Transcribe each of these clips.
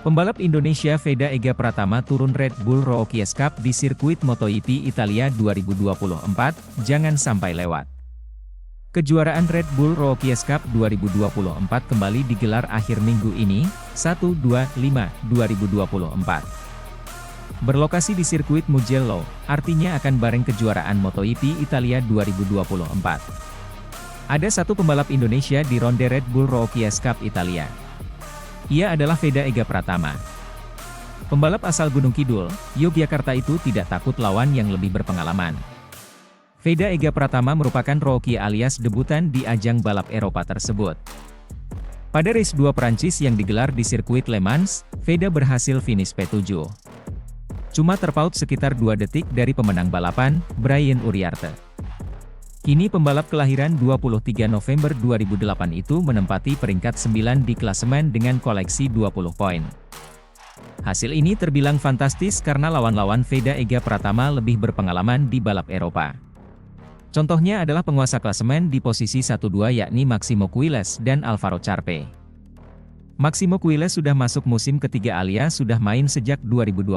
Pembalap Indonesia Veda Ega Pratama turun Red Bull Rookies Cup di sirkuit MotoGP Italia 2024, jangan sampai lewat. Kejuaraan Red Bull Rookies Cup 2024 kembali digelar akhir minggu ini, 1-2-5-2024. Berlokasi di sirkuit Mugello, artinya akan bareng kejuaraan MotoGP Italia 2024. Ada satu pembalap Indonesia di ronde Red Bull Rookies Cup Italia. Ia adalah Veda Ega Pratama. Pembalap asal Gunung Kidul, Yogyakarta itu tidak takut lawan yang lebih berpengalaman. Veda Ega Pratama merupakan rookie alias debutan di ajang balap Eropa tersebut. Pada race 2 Prancis yang digelar di sirkuit Le Mans, Veda berhasil finish P7. Cuma terpaut sekitar 2 detik dari pemenang balapan, Brian Uriarte. Kini pembalap kelahiran 23 November 2008 itu menempati peringkat 9 di klasemen dengan koleksi 20 poin. Hasil ini terbilang fantastis karena lawan-lawan Veda Ega Pratama lebih berpengalaman di balap Eropa. Contohnya adalah penguasa klasemen di posisi 1-2 yakni Maximo Quiles dan Alvaro Charpe. Maximo Quiles sudah masuk musim ketiga alias sudah main sejak 2022.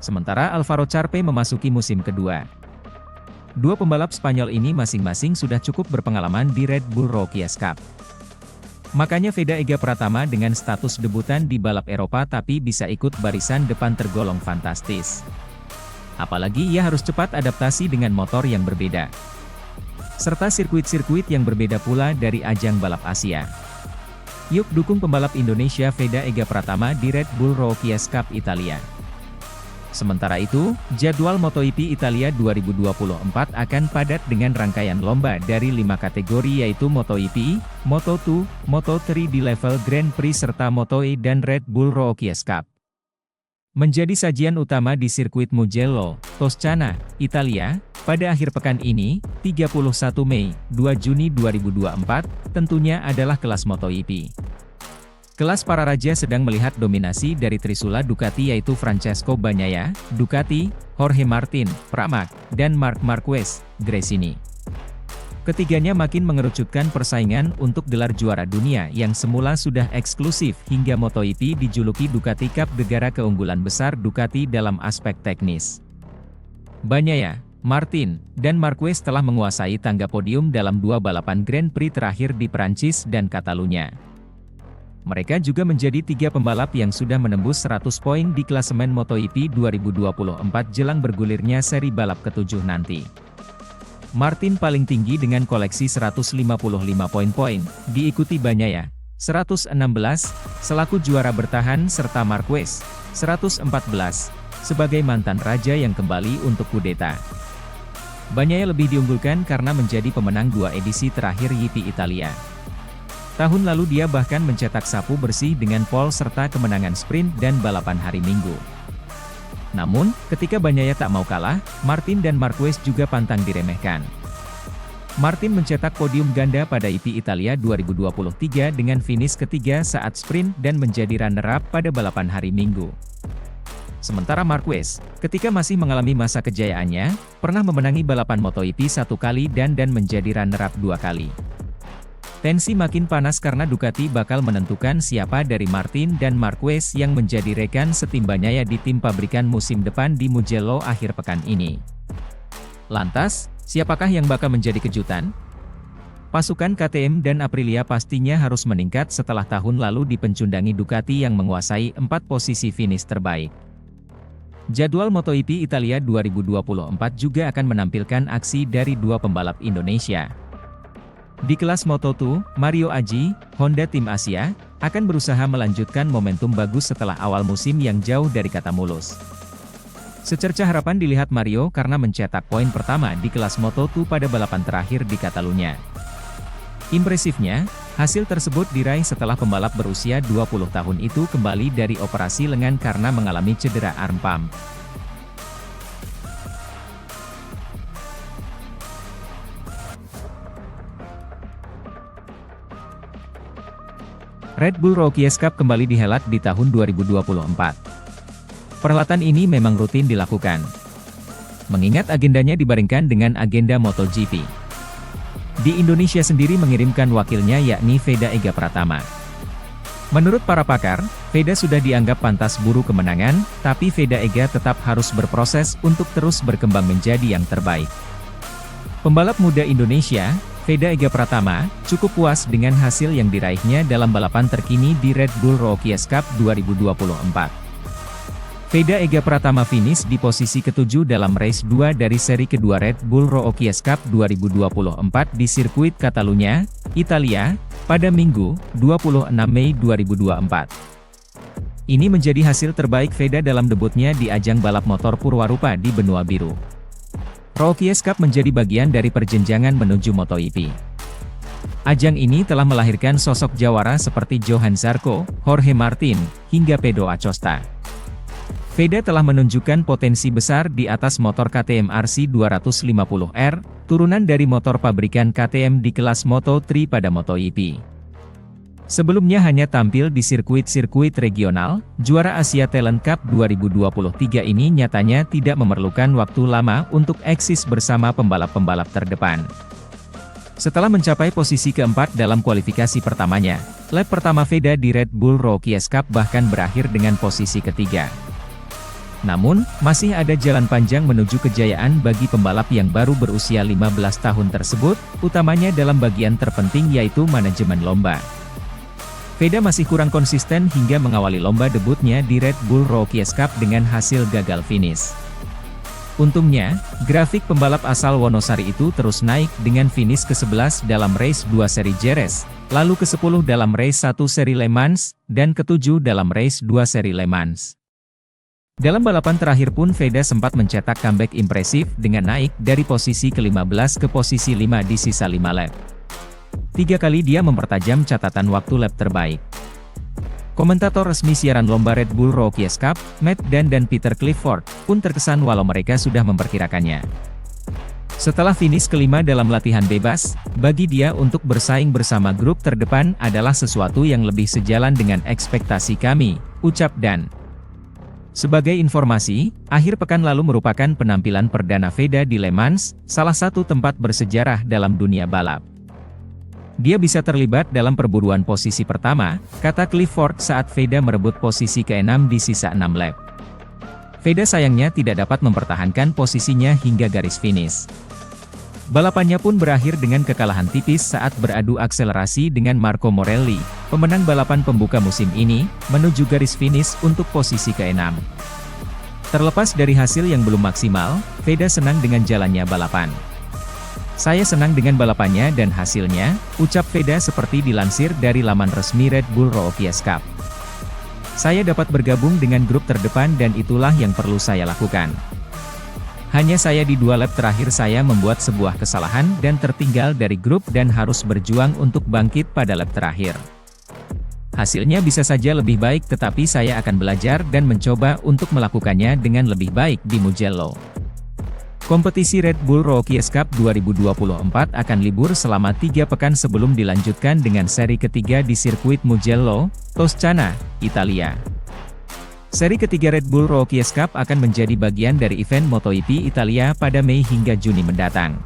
Sementara Alvaro Charpe memasuki musim kedua. Dua pembalap Spanyol ini masing-masing sudah cukup berpengalaman di Red Bull Rookies Cup. Makanya Veda Ega Pratama dengan status debutan di balap Eropa tapi bisa ikut barisan depan tergolong fantastis. Apalagi ia harus cepat adaptasi dengan motor yang berbeda. Serta sirkuit-sirkuit yang berbeda pula dari ajang balap Asia. Yuk dukung pembalap Indonesia Veda Ega Pratama di Red Bull Rookies Cup Italia. Sementara itu, jadwal MotoGP Italia 2024 akan padat dengan rangkaian lomba dari 5 kategori yaitu MotoGP, Moto2, Moto3 di level Grand Prix serta Moto2 dan Red Bull Rookies Cup. Menjadi sajian utama di sirkuit Mugello, Toscana, Italia, pada akhir pekan ini, 31 Mei, 2 Juni 2024, tentunya adalah kelas MotoGP. Kelas para raja sedang melihat dominasi dari Trisula Ducati yaitu Francesco Bagnaia, Ducati, Jorge Martin, Pramac, dan Marc Marquez, Gresini. Ketiganya makin mengerucutkan persaingan untuk gelar juara dunia yang semula sudah eksklusif hingga MotoGP dijuluki Ducati Cup negara keunggulan besar Ducati dalam aspek teknis. Bagnaia, Martin, dan Marquez telah menguasai tangga podium dalam 2 balapan Grand Prix terakhir di Prancis dan Catalunya. Mereka juga menjadi 3 pembalap yang sudah menembus 100 poin di klasemen MotoGP 2024 jelang bergulirnya seri balap ke-7 nanti. Martin paling tinggi dengan koleksi 155 poin, diikuti Bagnaia, 116, selaku juara bertahan serta Marquez, 114, sebagai mantan raja yang kembali untuk kudeta. Bagnaia lebih diunggulkan karena menjadi pemenang 2 edisi terakhir GP Italia. Tahun lalu dia bahkan mencetak sapu bersih dengan pole serta kemenangan sprint dan balapan hari Minggu. Namun, ketika Bagnaia tak mau kalah, Martin dan Marquez juga pantang diremehkan. Martin mencetak podium ganda pada GP Italia 2023 dengan finish ketiga saat sprint dan menjadi runner-up pada balapan hari Minggu. Sementara Marquez, ketika masih mengalami masa kejayaannya, pernah memenangi balapan MotoGP 1 kali dan menjadi runner-up 2 kali. Tensi makin panas karena Ducati bakal menentukan siapa dari Martin dan Marquez yang menjadi rekan setim Bagnaia di tim pabrikan musim depan di Mugello akhir pekan ini. Lantas, siapakah yang bakal menjadi kejutan? Pasukan KTM dan Aprilia pastinya harus meningkat setelah tahun lalu dipencundangi Ducati yang menguasai 4 posisi finish terbaik. Jadwal MotoGP Italia 2024 juga akan menampilkan aksi dari 2 pembalap Indonesia. Di kelas Moto2, Mario Aji, Honda Tim Asia, akan berusaha melanjutkan momentum bagus setelah awal musim yang jauh dari kata mulus. Secerca harapan dilihat Mario karena mencetak poin pertama di kelas Moto2 pada balapan terakhir di Catalunya. Impresifnya, hasil tersebut diraih setelah pembalap berusia 20 tahun itu kembali dari operasi lengan karena mengalami cedera arm pump. Red Bull Rookies Cup kembali dihelat di tahun 2024. Perhelatan ini memang rutin dilakukan, mengingat agendanya dibaringkan dengan agenda MotoGP. Di Indonesia sendiri mengirimkan wakilnya yakni Veda Ega Pratama. Menurut para pakar, Veda sudah dianggap pantas buru kemenangan, tapi Veda Ega tetap harus berproses untuk terus berkembang menjadi yang terbaik. Pembalap muda Indonesia, Veda Ega Pratama, cukup puas dengan hasil yang diraihnya dalam balapan terkini di Red Bull Rookies Cup 2024. Veda Ega Pratama finish di posisi ke-7 dalam race 2 dari seri kedua Red Bull Rookies Cup 2024 di sirkuit Catalunya, Italia, pada Minggu, 26 Mei 2024. Ini menjadi hasil terbaik Veda dalam debutnya di ajang balap motor Purwarupa di benua biru. Rookies Cup menjadi bagian dari perjenjangan menuju MotoGP. Ajang ini telah melahirkan sosok jawara seperti Johan Zarco, Jorge Martin, hingga Pedro Acosta. Veda telah menunjukkan potensi besar di atas motor KTM RC 250R, turunan dari motor pabrikan KTM di kelas Moto3 pada MotoGP. Sebelumnya hanya tampil di sirkuit-sirkuit regional, juara Asia Talent Cup 2023 ini nyatanya tidak memerlukan waktu lama untuk eksis bersama pembalap-pembalap terdepan. Setelah mencapai posisi keempat dalam kualifikasi pertamanya, lap pertama Veda di Red Bull Rookies Cup bahkan berakhir dengan posisi ketiga. Namun, masih ada jalan panjang menuju kejayaan bagi pembalap yang baru berusia 15 tahun tersebut, utamanya dalam bagian terpenting yaitu manajemen lomba. Veda masih kurang konsisten hingga mengawali lomba debutnya di Red Bull Rookies Cup dengan hasil gagal finish. Untungnya, grafik pembalap asal Wonosari itu terus naik dengan finish ke-11 dalam race 2 seri Jerez, lalu ke-10 dalam race 1 seri Le Mans, dan ke-7 dalam race 2 seri Le Mans. Dalam balapan terakhir pun Veda sempat mencetak comeback impresif dengan naik dari posisi ke-15 ke posisi 5 di sisa 5 lap. 3 kali dia mempertajam catatan waktu lap terbaik. Komentator resmi siaran lomba Red Bull Rookies Cup, Matt Dan dan Peter Clifford, pun terkesan walau mereka sudah memperkirakannya. Setelah finish kelima dalam latihan bebas, bagi dia untuk bersaing bersama grup terdepan adalah sesuatu yang lebih sejalan dengan ekspektasi kami, ucap Dan. Sebagai informasi, akhir pekan lalu merupakan penampilan perdana Veda di Le Mans, salah satu tempat bersejarah dalam dunia balap. Dia bisa terlibat dalam perburuan posisi pertama, kata Clifford saat Veda merebut posisi ke-6 di sisa 6 lap. Veda sayangnya tidak dapat mempertahankan posisinya hingga garis finish. Balapannya pun berakhir dengan kekalahan tipis saat beradu akselerasi dengan Marco Morelli, pemenang balapan pembuka musim ini, menuju garis finish untuk posisi ke-6. Terlepas dari hasil yang belum maksimal, Veda senang dengan jalannya balapan. Saya senang dengan balapannya dan hasilnya, ucap Veda seperti dilansir dari laman resmi Red Bull Rookies Cup. Saya dapat bergabung dengan grup terdepan dan itulah yang perlu saya lakukan. Hanya saya di 2 lap terakhir saya membuat sebuah kesalahan dan tertinggal dari grup dan harus berjuang untuk bangkit pada lap terakhir. Hasilnya bisa saja lebih baik tetapi saya akan belajar dan mencoba untuk melakukannya dengan lebih baik di Mugello. Kompetisi Red Bull Rookies Cup 2024 akan libur selama 3 pekan sebelum dilanjutkan dengan seri ketiga di sirkuit Mugello, Toscana, Italia. Seri ketiga Red Bull Rookies Cup akan menjadi bagian dari event MotoGP Italia pada Mei hingga Juni mendatang.